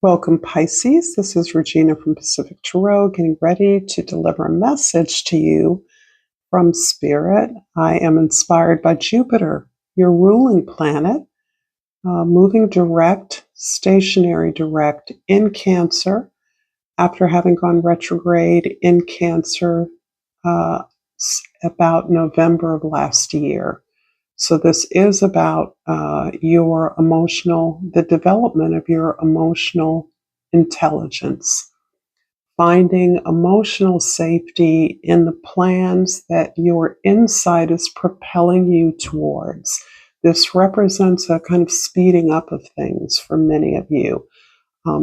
Welcome, Pisces. This is Regina from Pacific Tarot, getting ready to deliver a message to you from Spirit. I am inspired by Jupiter, your ruling planet, moving direct, stationary direct in Cancer after having gone retrograde in Cancer about November of last year. So this is about the development of your emotional intelligence, finding emotional safety in the plans that your insight is propelling you towards. This represents a kind of speeding up of things for many of you.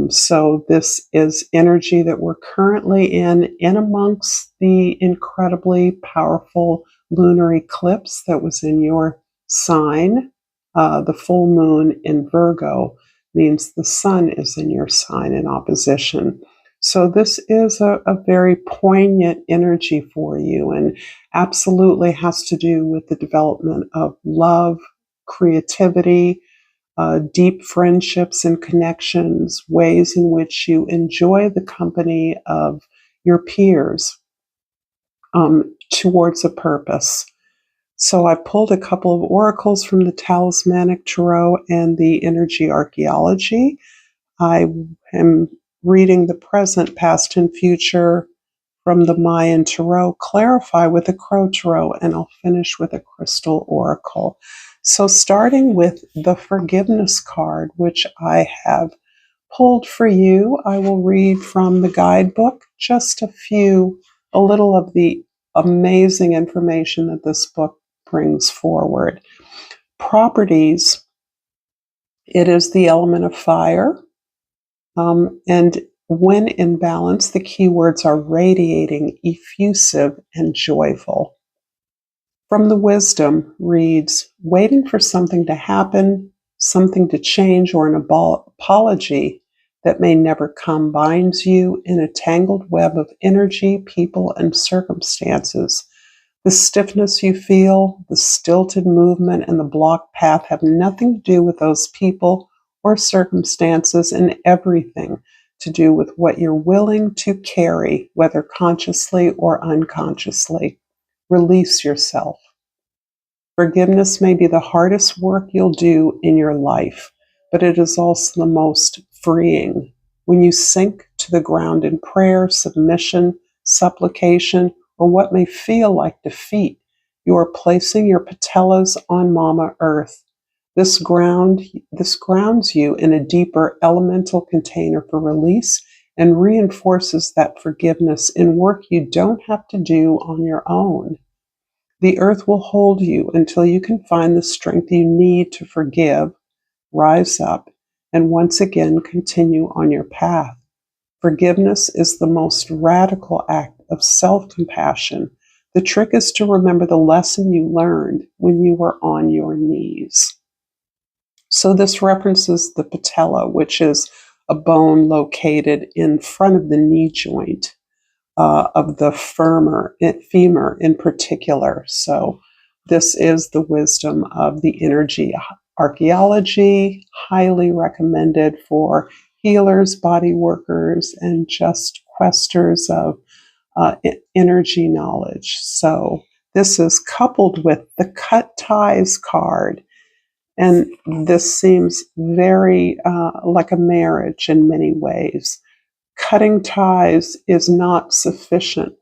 So this is energy that we're currently in amongst the incredibly powerful lunar eclipse that was in your sign. The full moon in Virgo means the sun is in your sign in opposition. So this is a very poignant energy for you, and absolutely has to do with the development of love, creativity, deep friendships and connections, ways in which you enjoy the company of your peers towards a purpose. So I pulled a couple of oracles from the Talismanic Tarot and the Energy Archaeology. I am reading the present, past, and future from the Mayan Tarot, clarify with a Crow Tarot, and I'll finish with a Crystal Oracle. So starting with the Forgiveness card, which I have pulled for you, I will read from the guidebook just a little of the amazing information that this book brings forward. Properties, it is the element of fire, and when in balance, the keywords are radiating, effusive, and joyful. From the Wisdom reads, waiting for something to happen, something to change, or an apology that may never come binds you in a tangled web of energy, people, and circumstances. The stiffness you feel, the stilted movement, and the blocked path have nothing to do with those people or circumstances, and everything to do with what you're willing to carry, whether consciously or unconsciously. Release yourself. Forgiveness may be the hardest work you'll do in your life, but it is also the most freeing. When you sink to the ground in prayer, submission, supplication, or what may feel like defeat, you are placing your patellas on Mama Earth. This grounds you in a deeper elemental container for release and reinforces that forgiveness in work you don't have to do on your own. The earth will hold you until you can find the strength you need to forgive, rise up, and once again continue on your path. Forgiveness is the most radical act of self-compassion. The trick is to remember the lesson you learned when you were on your knees. So this references the patella, which is a bone located in front of the knee joint. Of the femur in particular. So this is the wisdom of the energy archaeology, highly recommended for healers, body workers, and just questers of energy knowledge. So this is coupled with the cut ties card. And this seems very like a marriage in many ways. Cutting ties is not sufficient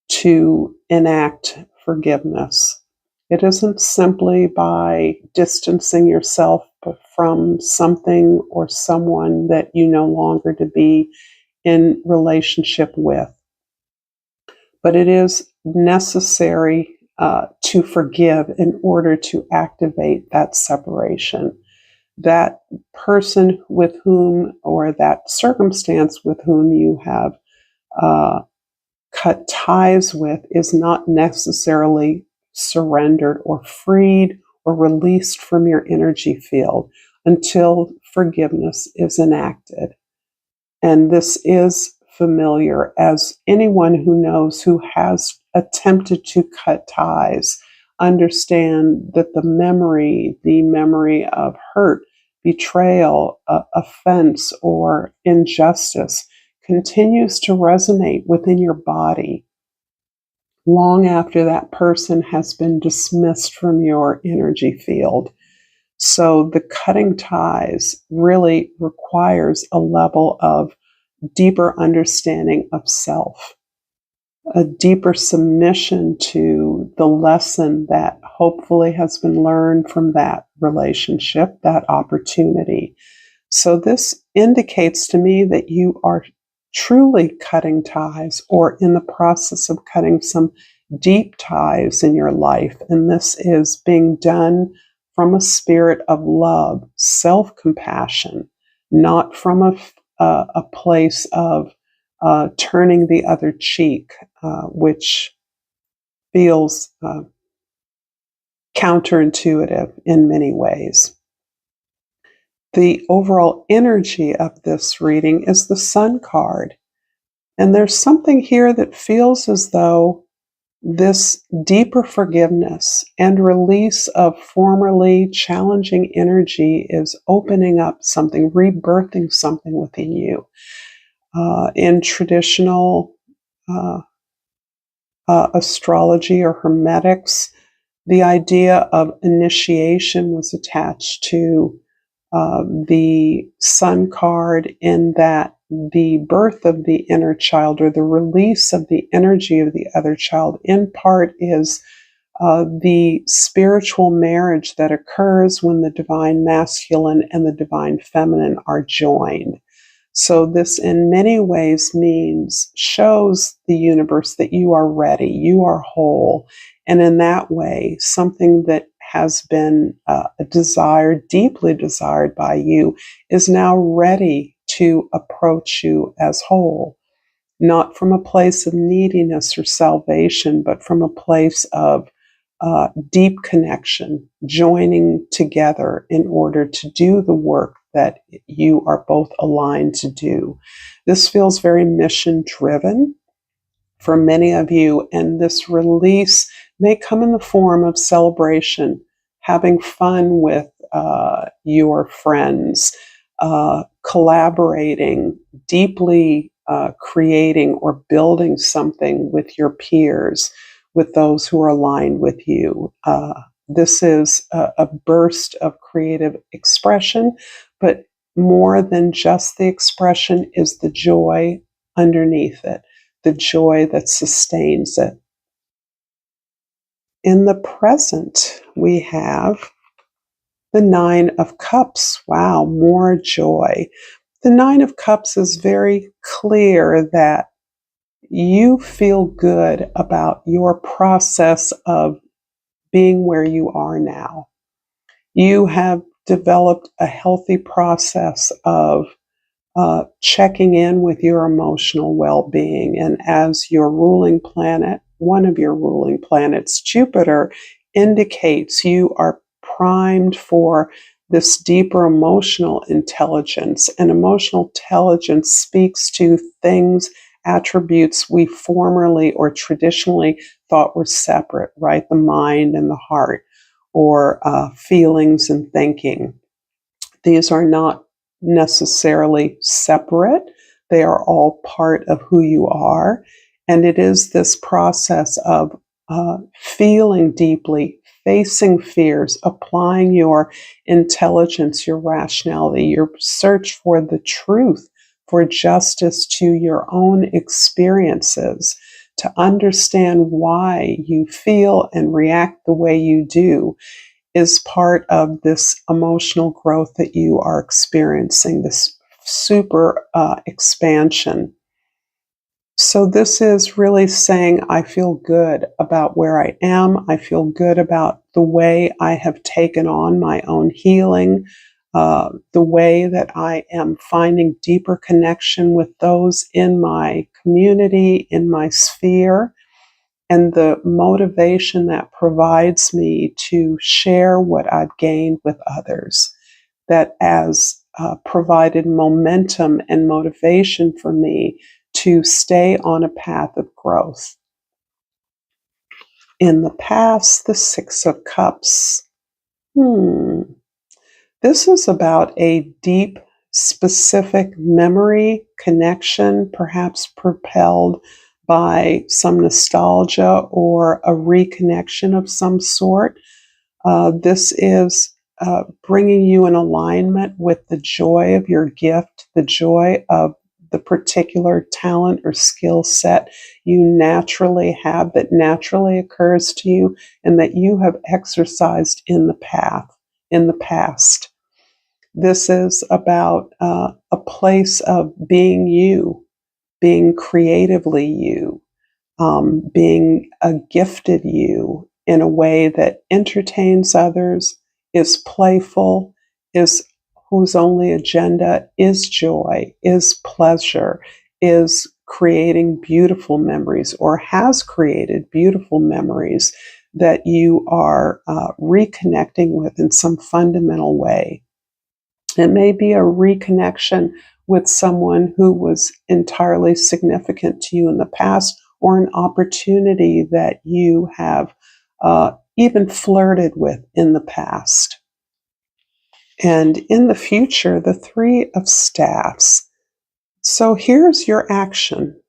to enact forgiveness. It isn't simply by distancing yourself from something or someone that you no longer to be in relationship with, but it is necessary to forgive in order to activate that separation. That person with whom, or that circumstance with whom you have cut ties with, is not necessarily surrendered or freed or released from your energy field until forgiveness is enacted. And this is familiar, as anyone who knows who has attempted to cut ties understand that the memory of hurt betrayal, offense, or injustice continues to resonate within your body long after that person has been dismissed from your energy field. So the cutting ties really requires a level of deeper understanding of self, a deeper submission to the lesson that hopefully has been learned from that relationship, that opportunity. So this indicates to me that you are truly cutting ties or in the process of cutting some deep ties in your life. And this is being done from a spirit of love, self-compassion, not from a place of turning the other cheek, which feels counterintuitive in many ways. The overall energy of this reading is the Sun card. And there's something here that feels as though this deeper forgiveness and release of formerly challenging energy is opening up something, rebirthing something within you. In traditional uh, astrology or hermetics, the idea of initiation was attached to the Sun card, in that the birth of the inner child or the release of the energy of the other child in part is the spiritual marriage that occurs when the divine masculine and the divine feminine are joined. So this in many ways shows the universe that you are ready, you are whole. And in that way, something that has been desired, deeply desired by you, is now ready to approach you as whole. Not from a place of neediness or salvation, but from a place of deep connection, joining together in order to do the work that you are both aligned to do. This feels very mission driven for many of you, and this release may come in the form of celebration, having fun with your friends, collaborating, deeply creating or building something with your peers, with those who are aligned with you. This is a burst of creative expression, but more than just the expression is the joy underneath it, the joy that sustains it. In the present, we have the Nine of Cups. Wow, more joy. The Nine of Cups is very clear that you feel good about your process of being where you are now. You have developed a healthy process of checking in with your emotional well-being. And as your ruling planet, one of your ruling planets, Jupiter, indicates you are primed for this deeper emotional intelligence. And emotional intelligence speaks to things, attributes we formerly or traditionally thought were separate, right? The mind and the heart, or feelings and thinking. These are not necessarily separate. They are all part of who you are. And it is this process of feeling deeply, facing fears, applying your intelligence, your rationality, your search for the truth, for justice to your own experiences, to understand why you feel and react the way you do, is part of this emotional growth that you are experiencing, this super expansion. So this is really saying, I feel good about where I am. I feel good about the way I have taken on my own healing, the way that I am finding deeper connection with those in my community, in my sphere, and the motivation that provides me to share what I've gained with others, that has provided momentum and motivation for me to stay on a path of growth. In the past, the Six of Cups. This is about a deep, specific memory connection, perhaps propelled by some nostalgia or a reconnection of some sort. This is bringing you in alignment with the joy of your gift, the joy of the particular talent or skill set you naturally have, that naturally occurs to you, and that you have exercised in the past. This is about a place of being you, being creatively you, being a gifted you in a way that entertains others, is playful, is whose only agenda is joy, is pleasure, is creating beautiful memories, or has created beautiful memories that you are reconnecting with in some fundamental way. It may be a reconnection with someone who was entirely significant to you in the past, or an opportunity that you have even flirted with in the past. And in the future, the Three of Staffs. So here's your action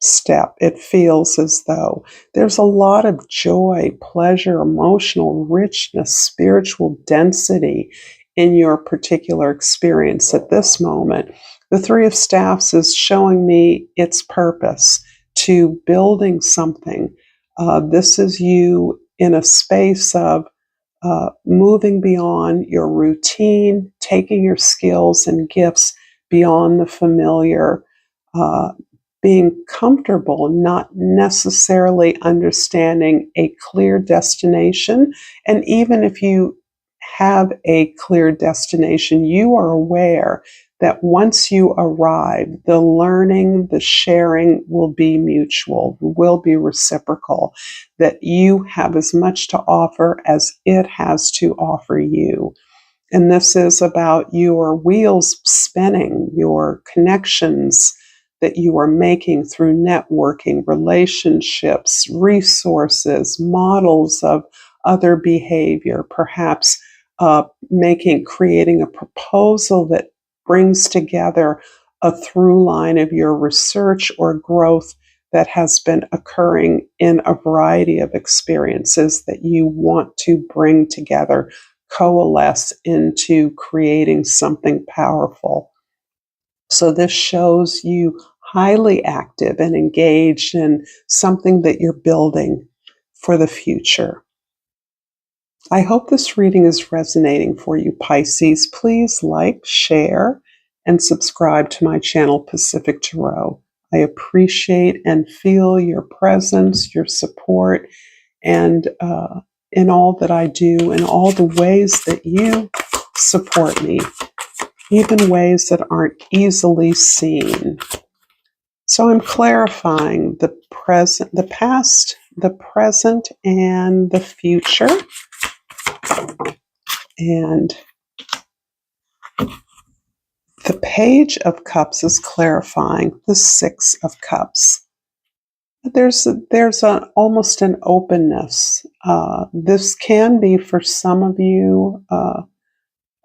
step. It feels as though there's a lot of joy, pleasure, emotional richness, spiritual density in your particular experience at this moment. The Three of Staffs is showing me its purpose to building something. This is you in a space of moving beyond your routine, taking your skills and gifts beyond the familiar, uh, being comfortable, not necessarily understanding a clear destination. And even if you have a clear destination, you are aware that once you arrive, the learning, the sharing will be mutual, will be reciprocal, that you have as much to offer as it has to offer you. And this is about your wheels spinning, your connections that you are making through networking, relationships, resources, models of other behavior, perhaps creating a proposal that brings together a through line of your research or growth that has been occurring in a variety of experiences that you want to bring together, coalesce into creating something powerful. So this shows you highly active and engaged in something that you're building for the future. I hope this reading is resonating for you, Pisces. Please like, share, and subscribe to my channel, Pacific Tarot. I appreciate and feel your presence, your support, and in all that I do, and all the ways that you support me, even ways that aren't easily seen. So I'm clarifying the present, the past, the present, and the future. And the Page of Cups is clarifying the Six of Cups. There's almost an openness. This can be for some of you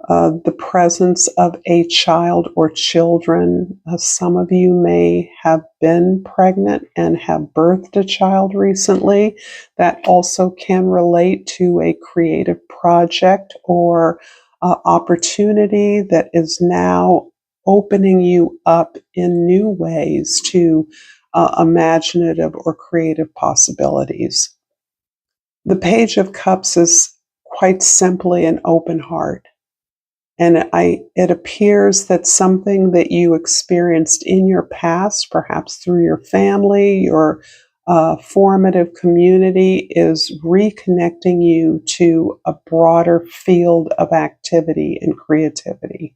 the presence of a child or children. Some of you may have been pregnant and have birthed a child recently. That also can relate to a creative project or opportunity that is now opening you up in new ways to imaginative or creative possibilities. The Page of Cups is quite simply an open heart. And it appears that something that you experienced in your past, perhaps through your family, your formative community, is reconnecting you to a broader field of activity and creativity.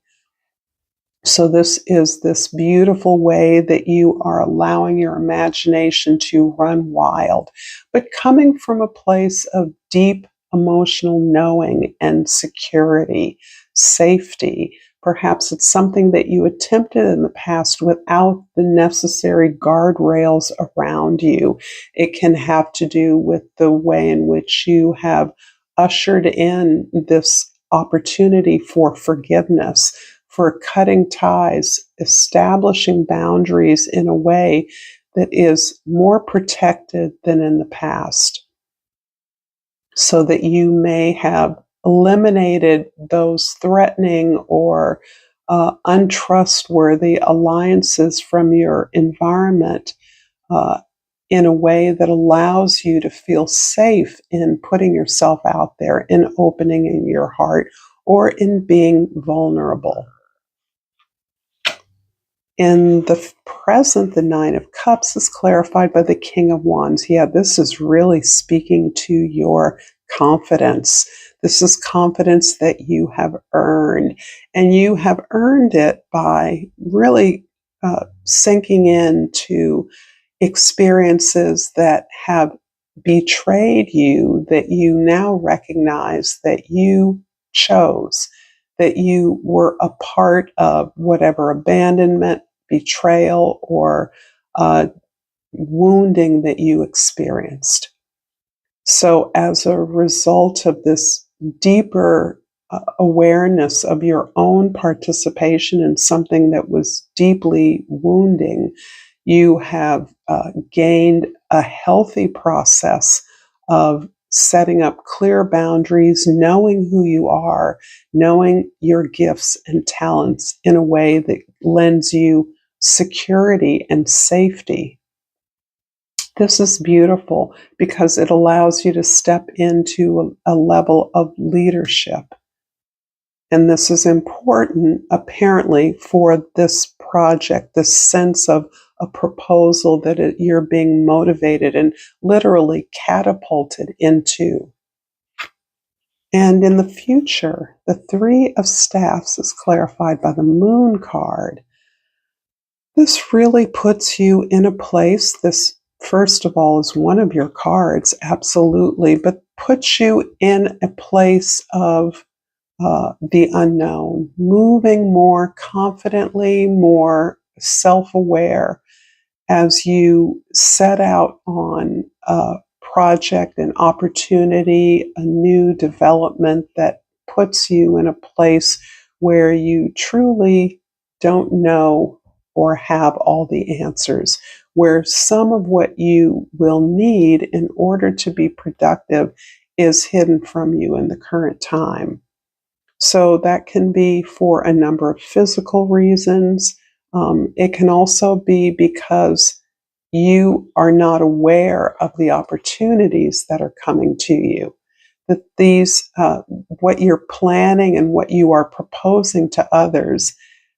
So this is this beautiful way that you are allowing your imagination to run wild, but coming from a place of deep emotional knowing and security, safety. Perhaps it's something that you attempted in the past without the necessary guardrails around you. It can have to do with the way in which you have ushered in this opportunity for forgiveness, for cutting ties, establishing boundaries in a way that is more protected than in the past, so that you may have eliminated those threatening or untrustworthy alliances from your environment uh, in a way that allows you to feel safe in putting yourself out there, in opening in your heart, or in being vulnerable. In the present, the Nine of Cups is clarified by the King of Wands. Yeah, this is really speaking to your confidence. This is confidence that you have earned, and you have earned it by really sinking into experiences that have betrayed you, that you now recognize that you chose, that you were a part of whatever abandonment, betrayal, or uh, wounding that you experienced. So, as a result of this deeper awareness of your own participation in something that was deeply wounding, you have gained a healthy process of setting up clear boundaries, knowing who you are, knowing your gifts and talents in a way that lends you security and safety. This is beautiful because it allows you to step into a level of leadership. And this is important, apparently, for this project, this sense of a proposal that you're being motivated and literally catapulted into. And in the future, the Three of Staffs is clarified by the Moon card. This really puts you in a place, this, first of all, is one of your cards, absolutely, but puts you in a place of the unknown, moving more confidently, more self aware as you set out on a project, an opportunity, a new development that puts you in a place where you truly don't know or have all the answers, where some of what you will need in order to be productive is hidden from you in the current time. So that can be for a number of physical reasons. It can also be because you are not aware of the opportunities that are coming to you. That these, what you're planning and what you are proposing to others,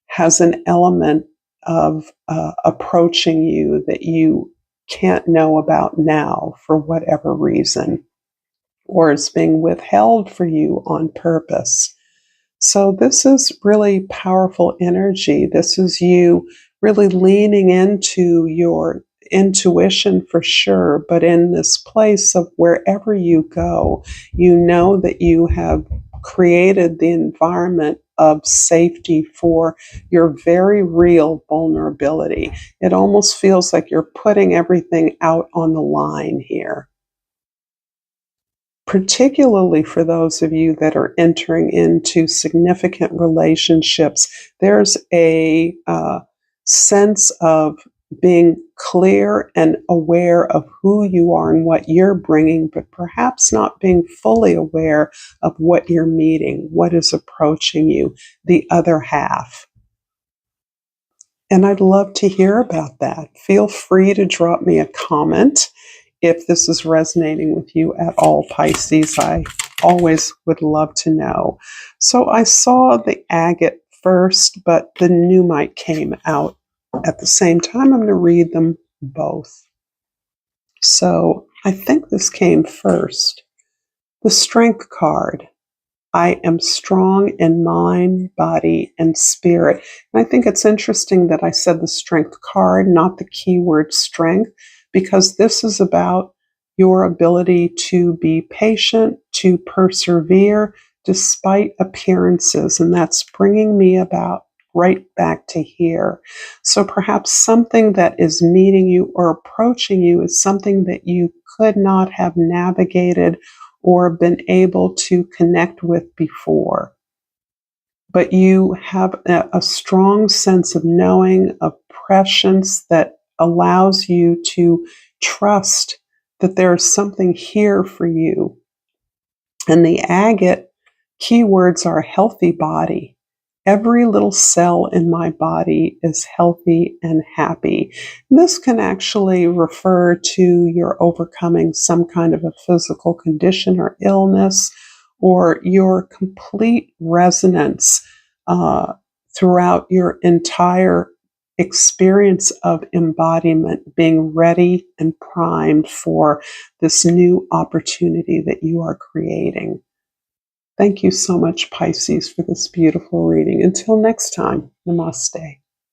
has an element of approaching you that you can't know about now for whatever reason, or is being withheld for you on purpose. So, this is really powerful energy. This is you really leaning into your intuition for sure, but in this place of wherever you go, you know that you have created the environment of safety for your very real vulnerability. It almost feels like you're putting everything out on the line here, particularly for those of you that are entering into significant relationships. There's a sense of being clear and aware of who you are and what you're bringing, but perhaps not being fully aware of what you're meeting, what is approaching you, the other half. And I'd love to hear about that. Feel free to drop me a comment if this is resonating with you at all, Pisces. I always would love to know. So I saw the agate first, but the numite came out at the same time. I'm going to read them both. So I think this came first. The Strength card. I am strong in mind, body, and spirit. And I think it's interesting that I said the Strength card, not the keyword strength, because this is about your ability to be patient, to persevere despite appearances. And that's bringing me about right back to here. So perhaps something that is meeting you or approaching you is something that you could not have navigated or been able to connect with before. But you have a strong sense of knowing, of prescience that allows you to trust that there is something here for you. And the agate keywords are healthy body. Every little cell in my body is healthy and happy. This can actually refer to your overcoming some kind of a physical condition or illness, or your complete resonance throughout your entire experience of embodiment, being ready and primed for this new opportunity that you are creating. Thank you so much, Pisces, for this beautiful reading. Until next time, namaste.